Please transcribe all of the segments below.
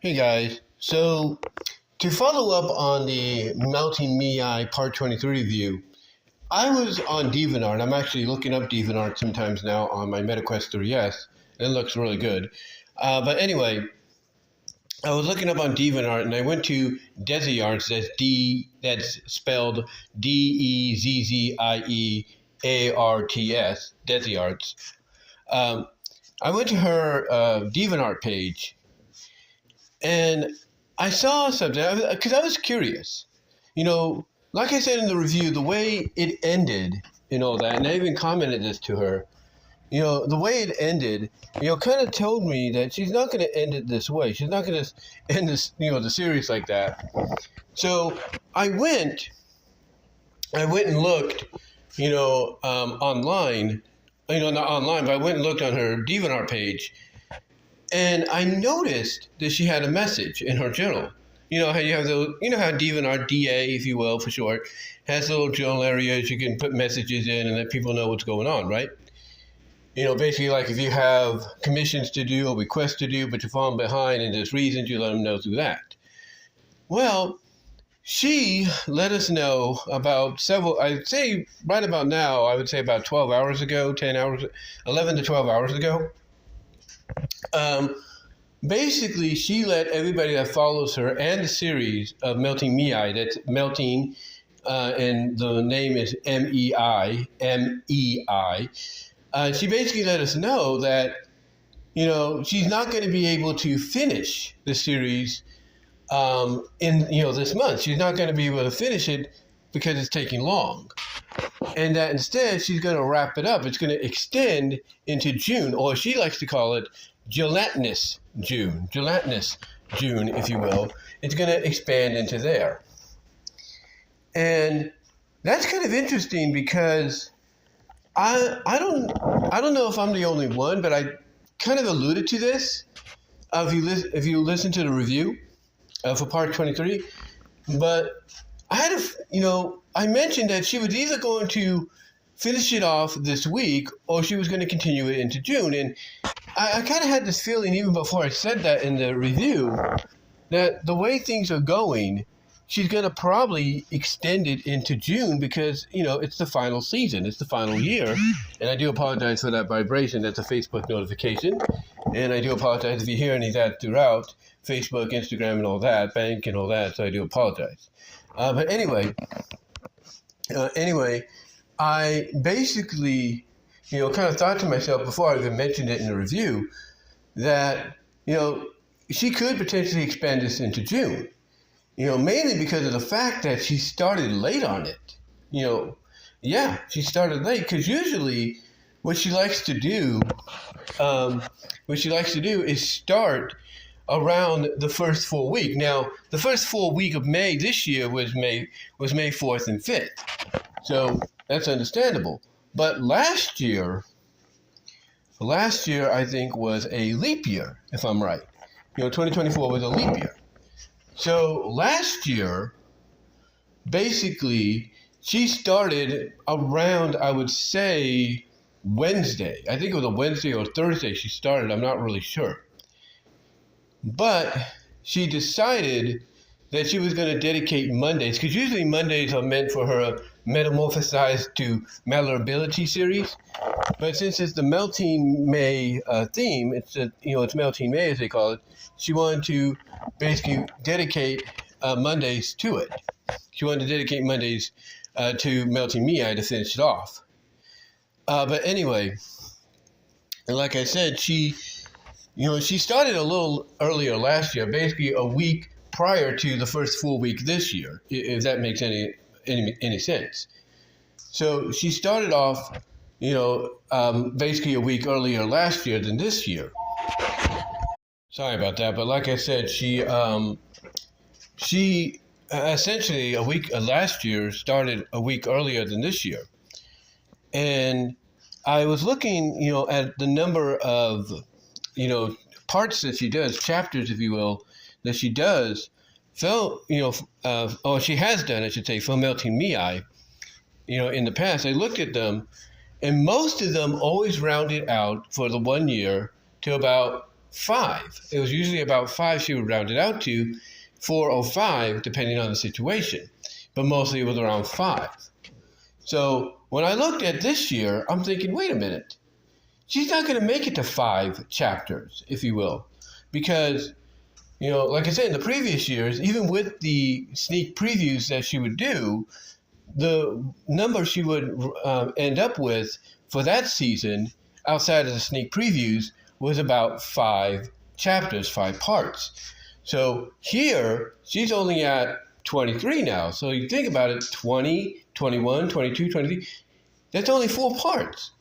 Hey guys, so to follow up on the Melting Me Eye Part 23 review, I was on DeviantArt. I'm actually looking up DeviantArt sometimes now on my MetaQuest 3S. It looks really good. But anyway, I was looking up on DeviantArt and I went to Dezziearts. That's spelled Dezziearts. Dezziearts. I went to her DeviantArt page. And I saw something because I was curious. Like I said in the review, the way it ended and all that, and I even commented this to her, the way it ended, kind of told me that she's not going to end it this way. She's not going to end this, the series like that. So I went and looked, online, not online, but I went and looked on her DeviantArt page. And I noticed that she had a message in her journal. How you have how DeviantArt, DA, if you will, for short, has little journal areas you can put messages in and let people know what's going on, right? Basically like if you have commissions to do or requests to do, but you're falling behind and there's reasons, you let them know through that. Well, she let us know about I'd say right about now, I would say about 12 hours ago, 10 hours, 11 to 12 hours ago. Basically, she let everybody that follows her and the series of Melting Me Eye, that's Melting, and the name is MEI, MEI. She basically let us know that, she's not going to be able to finish the series in, this month. She's not going to be able to finish it because it's taking long. And that instead, she's going to wrap it up. It's going to extend into June, or she likes to call it gelatinous June, if you will. It's going to expand into there. And that's kind of interesting because I don't know if I'm the only one, but I kind of alluded to this if you listen to the review for part 23. But I mentioned that she was either going to finish it off this week or she was going to continue it into June. And I kind of had this feeling even before I said that in the review that the way things are going, she's going to probably extend it into June because, it's the final season. It's the final year. And I do apologize for that vibration. That's a Facebook notification. And I do apologize if you hear any of that throughout Facebook, Instagram, and all that, bank and all that. So I do apologize. But anyway, I basically, kind of thought to myself before I even mentioned it in the review that, she could potentially expand this into June, mainly because of the fact that she started late on it. She started late because usually what she likes to do is start around the first full week. Now, the first full week of May this year was May 4th and 5th. So that's understandable. But last year I think was a leap year, if I'm right. 2024 was a leap year. So last year, basically, she started around, I would say, Wednesday. I think it was a Wednesday or Thursday she started. I'm not really sure. But she decided that she was going to dedicate Mondays, because usually Mondays are meant for her Metamorphosized to Malleability series. But since it's the Melting May theme, it's Melting May as they call it, she wanted to basically dedicate Mondays to it. She wanted to dedicate Mondays to Melting Me Eye to finish it off. But anyway, and like I said, she started a little earlier last year, basically a week prior to the first full week this year, if that makes any sense. So she started off, basically a week earlier last year than this year. Sorry about that, but like I said, she essentially a week last year started a week earlier than this year. And I was looking, at the number of, parts that she does, chapters, if you will, that she does, or she has done, I should say, for Melting Me Eye, in the past. I looked at them, and most of them always rounded out for the 1 year to about 5. It was usually about 5 she would round it out to, 4 or 5, depending on the situation. But mostly it was around 5. So when I looked at this year, I'm thinking, wait a minute. She's not going to make it to 5 chapters, if you will. Because, like I said, in the previous years, even with the sneak previews that she would do, the number she would end up with for that season, outside of the sneak previews, was about 5 chapters, 5 parts. So here, she's only at 23 now. So you think about it, 20, 21, 22, 23, that's only 4 parts.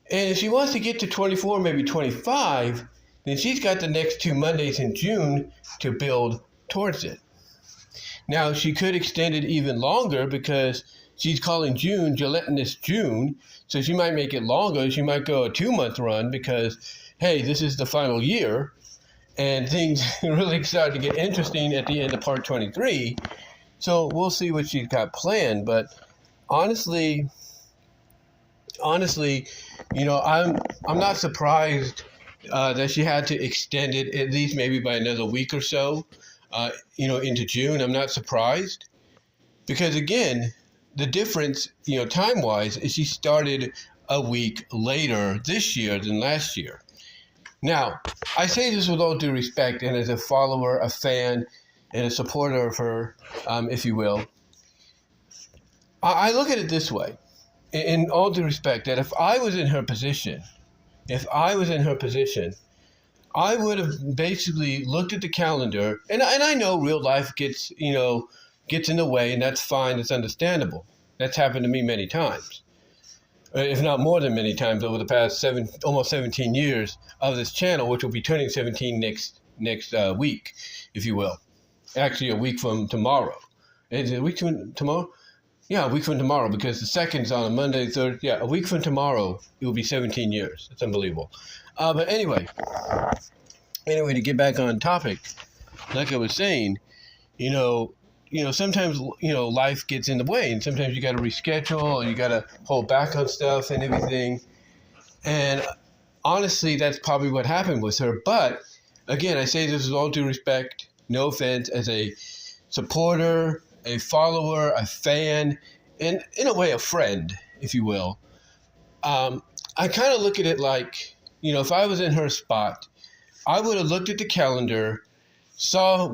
And if she wants to get to 24, maybe 25, then she's got the next 2 Mondays in June to build towards it. Now, she could extend it even longer because she's calling June Gelatinous June, so she might make it longer. She might go a 2-month run because, hey, this is the final year, and things really start to get interesting at the end of part 23. So we'll see what she's got planned. But honestly, I'm not surprised that she had to extend it at least maybe by another week or so, into June. I'm not surprised because, again, the difference, time-wise, is she started a week later this year than last year. Now, I say this with all due respect and as a follower, a fan, and a supporter of her, if you will. I look at it this way, in all due respect, that if I was in her position, I would have basically looked at the calendar, and I know real life gets in the way, and that's fine, it's understandable. That's happened to me many times, if not more than many times over the past almost 17 years of this channel, which will be turning 17 next week, if you will. Actually, a week from tomorrow. Is it a week from tomorrow? Yeah, a week from tomorrow, because the second's on a Monday, third. Yeah, a week from tomorrow, it will be 17 years. It's unbelievable. But anyway, to get back on topic, like I was saying, sometimes, life gets in the way, and sometimes you got to reschedule, and you got to hold back on stuff and everything. And honestly, that's probably what happened with her. But again, I say this with all due respect, no offense, as a supporter, a follower, a fan, and in a way, a friend, if you will. I kind of look at it like, if I was in her spot, I would have looked at the calendar, saw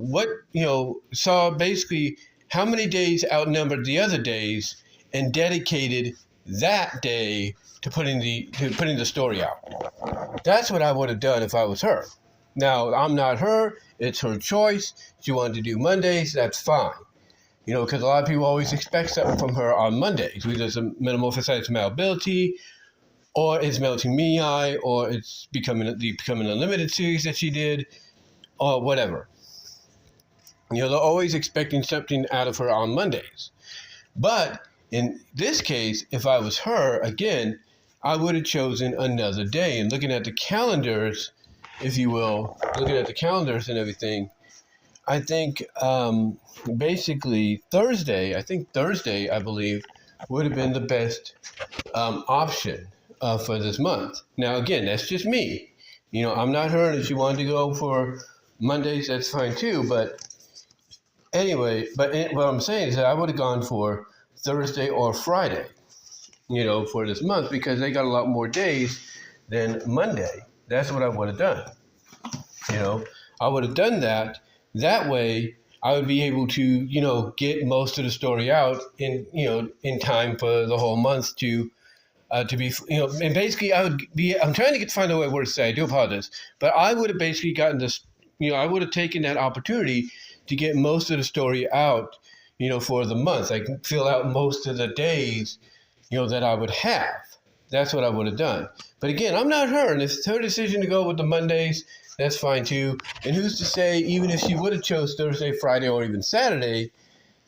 basically how many days outnumbered the other days, and dedicated that day to putting the story out. That's what I would have done if I was her. Now, I'm not her. It's her choice. She wanted to do Mondays. That's fine. Because a lot of people always expect something from her on Mondays. Either it's a Metamorphosized Malability, or it's Melting Me-I, or it's becoming Unlimited series that she did, or whatever. They're always expecting something out of her on Mondays. But in this case, if I was her, again, I would have chosen another day. And looking at the calendars, if you will, looking at the calendars and everything, I think basically Thursday, I believe, would have been the best option for this month. Now, again, that's just me. I'm not her, and if she wanted to go for Mondays, that's fine too. But anyway, what I'm saying is that I would have gone for Thursday or Friday, for this month, because they got a lot more days than Monday. That's what I would have done. I would have done that. That way, I would be able to, get most of the story out in time for the whole month to be, and basically I'm trying to find a way word to say, I do apologize, but I would have basically gotten this, I would have taken that opportunity to get most of the story out, for the month. I can fill out most of the days, that I would have. That's what I would have done. But again, I'm not her, and if it's her decision to go with the Mondays, that's fine too. And who's to say, even if she would have chose Thursday, Friday, or even Saturday,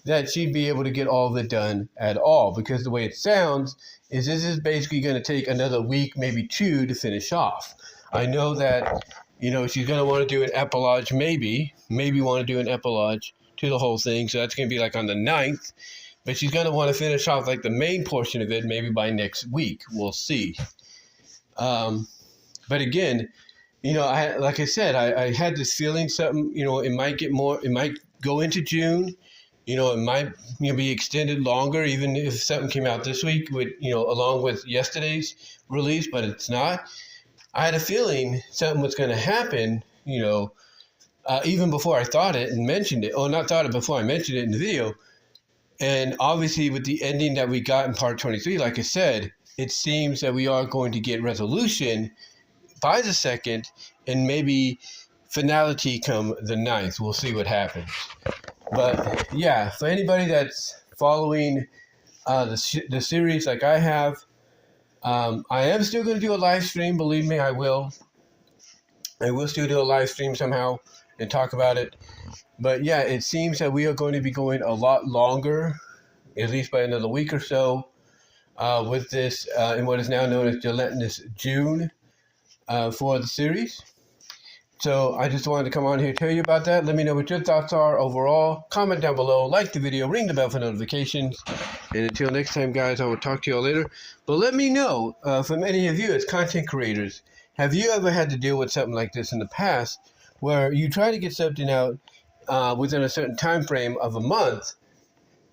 that she'd be able to get all of it done at all? Because the way it sounds is this is basically going to take another week, maybe 2, to finish off. I know that, she's going to want to do an epilogue, maybe want to do an epilogue to the whole thing. So that's going to be like on the 9th. But she's going to want to finish off like the main portion of it maybe by next week. We'll see. But again, like I said, I had this feeling something, it might get more, it might go into June. It might be extended longer, even if something came out this week with along with yesterday's release, but it's not. I had a feeling something was going to happen, even before I thought it and mentioned it. Oh, not thought it before I mentioned it in the video. And obviously, with the ending that we got in part 23, like I said, it seems that we are going to get resolution by the 2nd, and maybe finality come the 9th. We'll see what happens. But yeah, for anybody that's following the series like I have, I am still going to do a live stream. Believe me, I will. I will still do a live stream somehow and talk about it. But yeah, it seems that we are going to be going a lot longer, at least by another week or so, with this in what is now known as Gelatinous June for the series. So I just wanted to come on here and tell you about that. Let me know what your thoughts are overall. Comment down below, like the video, ring the bell for notifications. And until next time, guys, I will talk to you all later. But let me know, from any of you as content creators, have you ever had to deal with something like this in the past, where you try to get something out within a certain time frame of a month,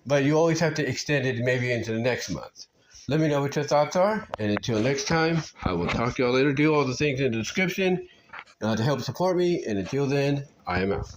but you always have to extend it maybe into the next month? Let me know what your thoughts are. And until next time, I will talk to you all later. Do all the things in the description to help support me. And until then, I am out.